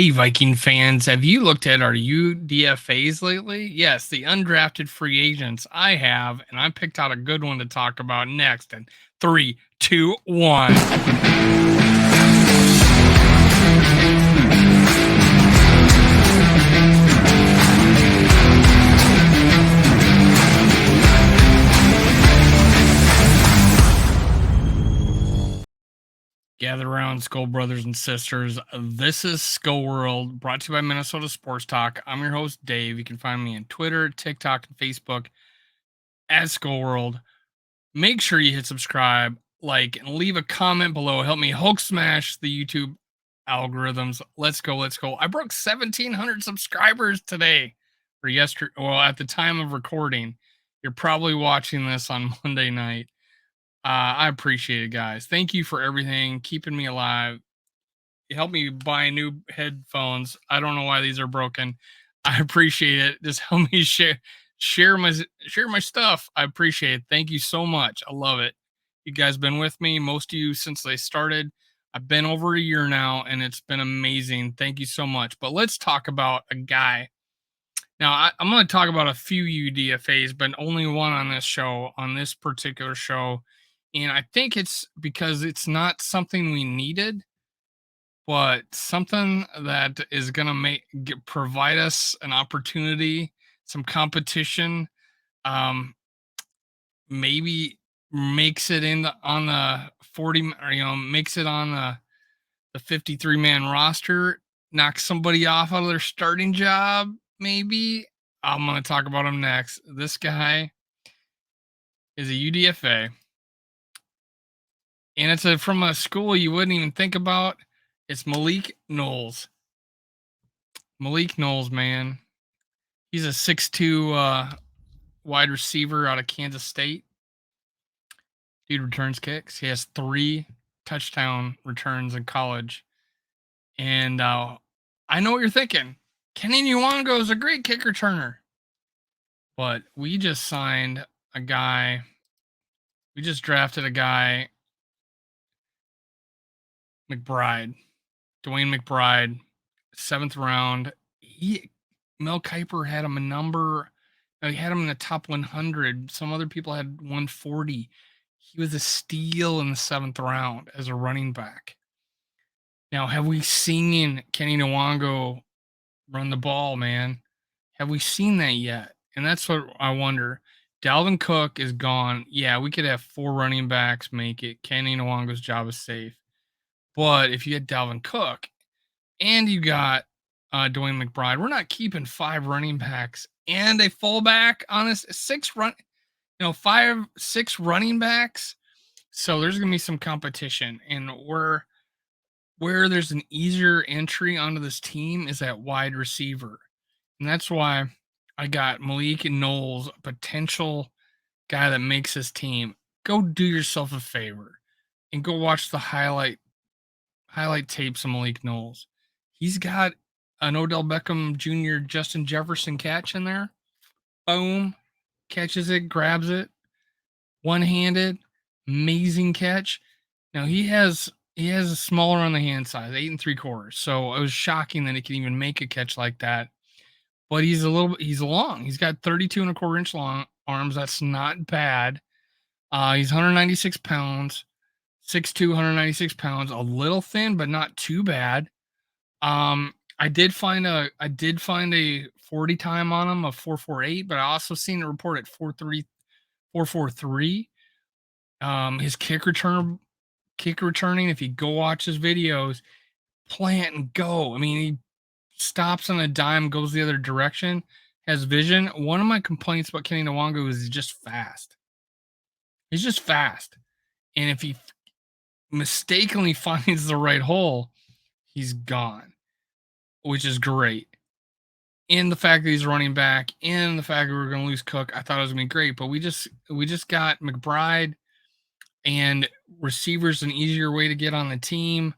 Hey, Viking fans, have you looked at our UDFAs lately? Yes, the undrafted free agents. I have, and I picked out a good one to talk about next. And three, two, one. Gather around, Skull Brothers and Sisters. This is Skull World, brought to you by Minnesota Sports Talk. I'm your host, Dave. You can find me on Twitter, TikTok, and Facebook at Skull World. Make sure you hit subscribe, like, and leave a comment below. Help me Hulk smash the YouTube algorithms. Let's go. Let's go. I broke 1,700 subscribers today or yesterday. Well, at the time of recording, you're probably watching this on Monday night. I appreciate it, guys. Thank you for everything, keeping me alive. You helped me buy new headphones. I don't know why these are broken. I appreciate it. Just help me share my stuff. I appreciate it. Thank you so much. I love it. You guys been with me, most of you since they started. I've been over a year now, and it's been amazing. Thank you so much. But let's talk about a guy. Now, I'm going to talk about a few UDFAs, but only one on this show, on this particular show. And I think it's because it's not something we needed, but something that is going to provide us an opportunity, some competition, maybe makes it on the 40, or, makes it on the 53-man roster, knocks somebody off out of their starting job. Maybe I'm going to talk about him next. This guy is a UDFA, and it's from a school you wouldn't even think about. It's Malik Knowles. Malik Knowles, man. He's a 6'2" wide receiver out of Kansas State. Dude returns kicks. He has 3 touchdown returns in college. And I know what you're thinking. Kenny Nwango is a great kick returner. But we just signed a guy. We just drafted a guy, McBride. Dwayne McBride, 7th round. Mel Kiper had him a number. He had him in the top 100. Some other people had 140. He was a steal in the 7th round as a running back. Now, have we seen Kenny Nwango run the ball, man? Have we seen that yet? And that's what I wonder. Dalvin Cook is gone. Yeah, we could have 4 running backs make it. Kenny Nwango's job is safe. But if you get Dalvin Cook and you got Dwayne McBride, we're not keeping 5 running backs and a fullback on this 6 running backs. So there's gonna be some competition, and where there's an easier entry onto this team is at wide receiver, and that's why I got Malik Knowles, a potential guy that makes this team. Go do yourself a favor and go watch the highlight tapes of Malik Knowles. He's got an Odell Beckham Jr. Justin Jefferson catch in there. Boom. Catches it, grabs it. One-handed. Amazing catch. Now he has a smaller on the hand size, 8 3/4. So it was shocking that he could even make a catch like that. But he's long. He's got 32 1/4 inch long arms. That's not bad. He's 196 pounds. 6'2", 196 pounds, a little thin, but not too bad. I did find a 40 time on him of 4.48, but I also seen a report at 4.43. His kick returning, if you go watch his videos, plant and go. I mean, he stops on a dime, goes the other direction, has vision. One of my complaints about Kenny Nwango is he's just fast. He's just fast. And if he mistakenly finds the right hole, he's gone, which is great. And the fact that he's running back, and the fact that we're going to lose Cook, I thought it was going to be great. But we just got McBride, and receivers an easier way to get on the team.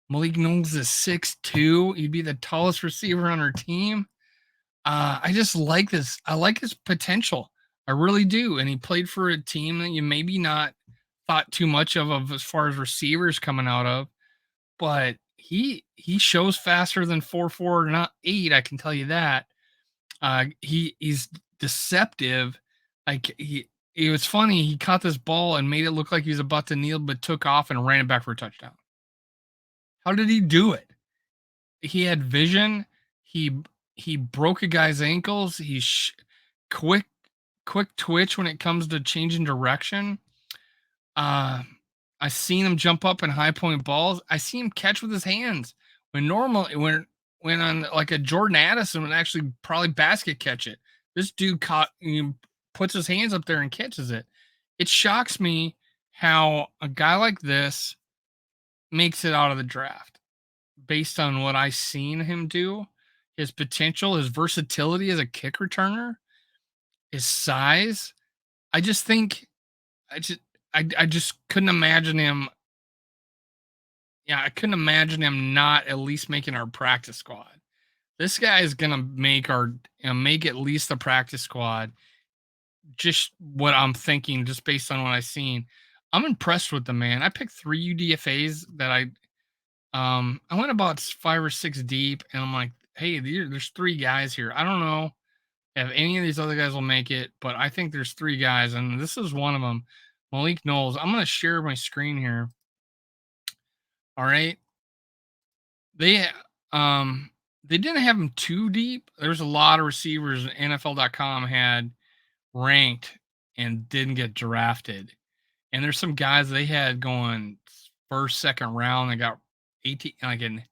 Malik Knowles is 6'2". He'd be the tallest receiver on our team. I just like this. I like his potential. I really do. And he played for a team that you maybe not thought too much of as far as receivers coming out of, but he shows faster than 4.4, not 8. I can tell you that. He's deceptive. Like it was funny. He caught this ball and made it look like he was about to kneel, but took off and ran it back for a touchdown. How did he do it? He had vision. He he broke a guy's ankles. Quick quick twitch when it comes to changing direction. Uh, I seen him jump up in high point balls. I see him catch with his hands when normally when on like a Jordan Addison would actually probably basket catch it. This dude puts his hands up there and catches it. It shocks me how a guy like this makes it out of the draft based on what I seen him do, his potential, his versatility as a kick returner, his size. I just think I just I just couldn't imagine him. Yeah, I couldn't imagine him not at least making our practice squad. This guy is gonna make make at least the practice squad. Just what I'm thinking, just based on what I've seen. I'm impressed with the man. I picked 3 UDFAs that I went about 5 or 6 deep, and I'm like, hey, there's 3 guys here. I don't know if any of these other guys will make it, but I think there's 3 guys, and this is one of them. Malik Knowles. I'm gonna share my screen here. All right. They they didn't have him too deep. There's a lot of receivers NFL.com had ranked and didn't get drafted. And there's some guys they had going first, second round. They got 18 like an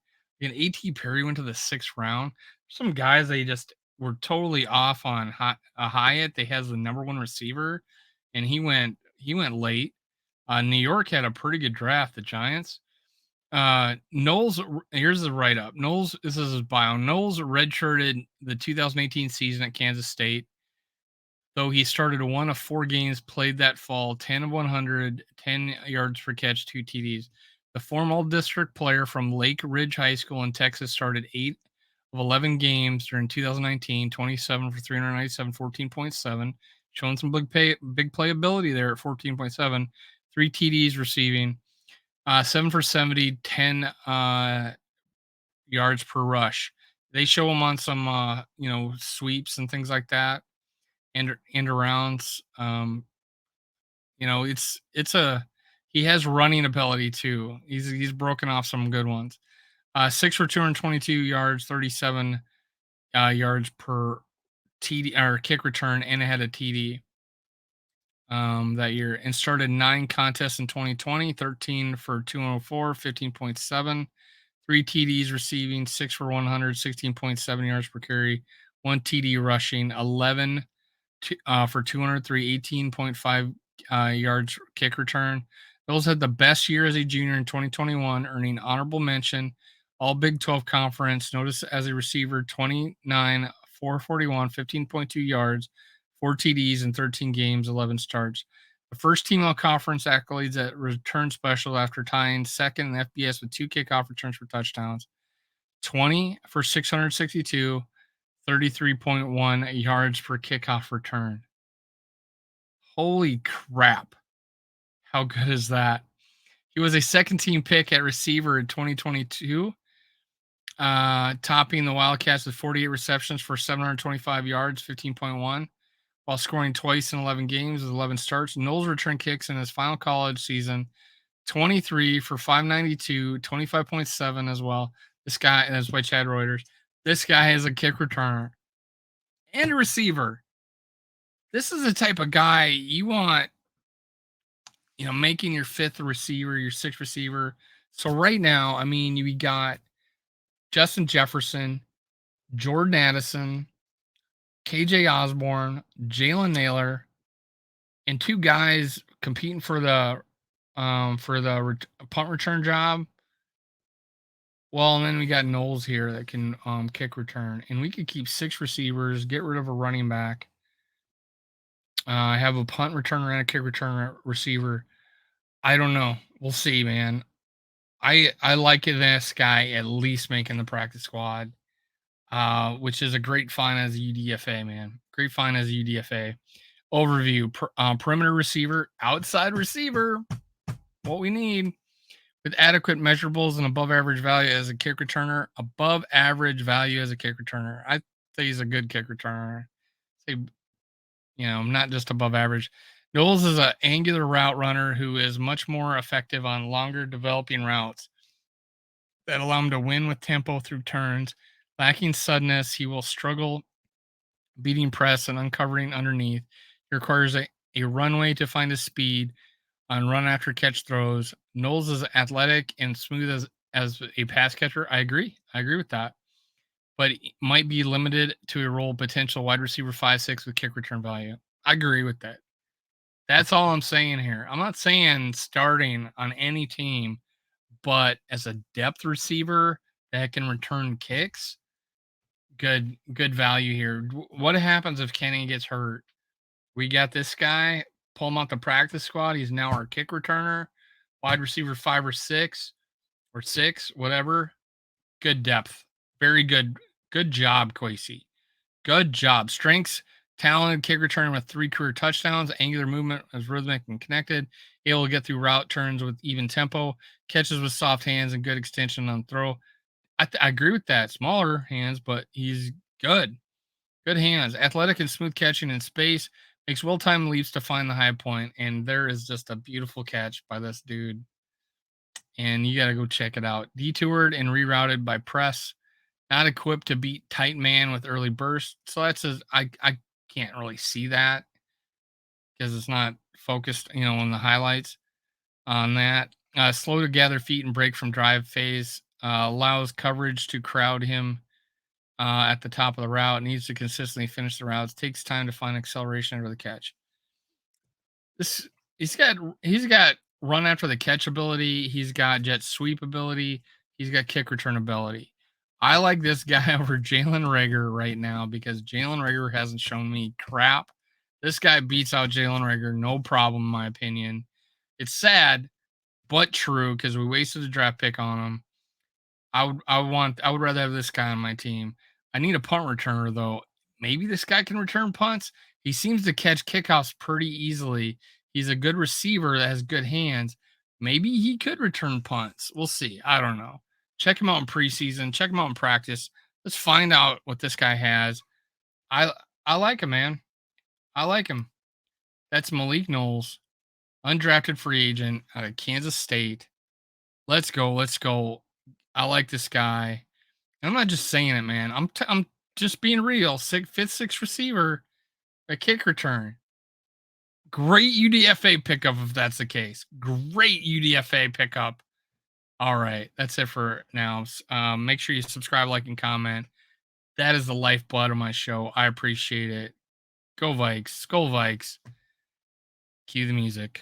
AT Perry went to the 6th round. Some guys they just were totally off on Hyatt. They has the number 1 receiver, and he went late. New York had a pretty good draft, the Giants. Knowles, here's the write up. Knowles, this is his bio. Knowles redshirted the 2018 season at Kansas State, though he started 1 of 4 games played that fall, 10 of 100, 10 yards per catch, 2 TDs. The former all-district player from Lake Ridge High School in Texas started 8 of 11 games during 2019, 27 for 397, 14.7, showing some big playability there at 14.7, 3 TDs receiving. 7 for 70, 10 yards per rush. They show him on some sweeps and things like that, and arounds. It's a he has running ability too. He's broken off some good ones. 6 for 222 yards, 37 yards per TD or kick return, and it had a TD that year, and started 9 contests in 2020, 13 for 204, 15.7, 3 TDs receiving, 6 for 100, 16.7 yards per carry, 1 TD rushing, 11 for 203, 18.5 yards kick return. Those had the best year as a junior in 2021, earning honorable mention, all Big 12 conference. Notice as a receiver, 29, 441, 15.2 yards, 4 TDs in 13 games, 11 starts. The first team all conference accolades at return special after tying second in FBS with 2 kickoff returns for touchdowns. 20 for 662, 33.1 yards per kickoff return. Holy crap. How good is that? He was a second team pick at receiver in 2022, topping the Wildcats with 48 receptions for 725 yards, 15.1, while scoring twice in 11 games with 11 starts. Knowles returned kicks in his final college season, 23 for 592, 25.7 as well. This guy, that's by Chad Reuters. This guy is a kick returner and a receiver. This is the type of guy you want, making your 5th receiver, your 6th receiver. So right now, I mean, you got Justin Jefferson, Jordan Addison, KJ Osborne, Jalen Naylor, and 2 guys competing for the punt return job. Well, and then we got Knowles here that can kick return, and we could keep 6 receivers, get rid of a running back. I have a punt returner and a kick returner receiver. I don't know. We'll see, man. I like this guy at least making the practice squad, which is a great find as a UDFA, man. Great find as a UDFA. Overview: perimeter receiver, outside receiver. What we need. with adequate measurables and above average value as a kick returner. Above average value as a kick returner. I think he's a good kick returner. Say, not just above average. Knowles is an angular route runner who is much more effective on longer developing routes that allow him to win with tempo through turns. Lacking suddenness, he will struggle beating press and uncovering underneath. He requires a runway to find his speed on run after catch throws. Knowles is athletic and smooth as a pass catcher. I agree. I agree with that. But he might be limited to a role potential wide receiver 5-6 with kick return value. I agree with that. That's all I'm saying here. I'm not saying starting on any team, but as a depth receiver that can return kicks, good value here. What happens if Kenny gets hurt? We got this guy, pull him out the practice squad. He's now our kick returner, wide receiver 5 or 6 or 6, whatever. Good depth. Very good. Good job, Kwesi. Good job. Strengths, talented kick returner with 3 career touchdowns. Angular movement is rhythmic and connected. Able to get through route turns with even tempo. Catches with soft hands and good extension on throw. I agree with that. Smaller hands, but he's good. Good hands. Athletic and smooth catching in space. Makes well-timed leaps to find the high point. And there is just a beautiful catch by this dude. And you got to go check it out. Detoured and rerouted by press. Not equipped to beat tight man with early burst. So that's I can't really see that because it's not focused, on the highlights on that. Slow to gather feet and break from drive phase. Allows coverage to crowd him at the top of the route. Needs to consistently finish the routes. Takes time to find acceleration after the catch. This he's got run after the catch ability. He's got jet sweep ability. He's got kick return ability. I like this guy over Jalen Reagor right now because Jalen Reagor hasn't shown me crap. This guy beats out Jalen Reagor, no problem, in my opinion. It's sad, but true because we wasted a draft pick on him. I would rather have this guy on my team. I need a punt returner though. Maybe this guy can return punts. He seems to catch kickoffs pretty easily. He's a good receiver that has good hands. Maybe he could return punts. We'll see. I don't know. Check him out in preseason. Check him out in practice. Let's find out what this guy has. I I like him, man. I like him. That's Malik Knowles, undrafted free agent out of Kansas State. Let's go. Let's go. I like this guy. I'm not just saying it, man. I'm just being real. Fifth, sixth receiver, a kick return. Great UDFA pickup if that's the case. Great UDFA pickup. All right, that's it for now. Make sure you subscribe, like, and comment. That is the lifeblood of my show. I appreciate it. Go Vikes. Go Vikes. Cue the music.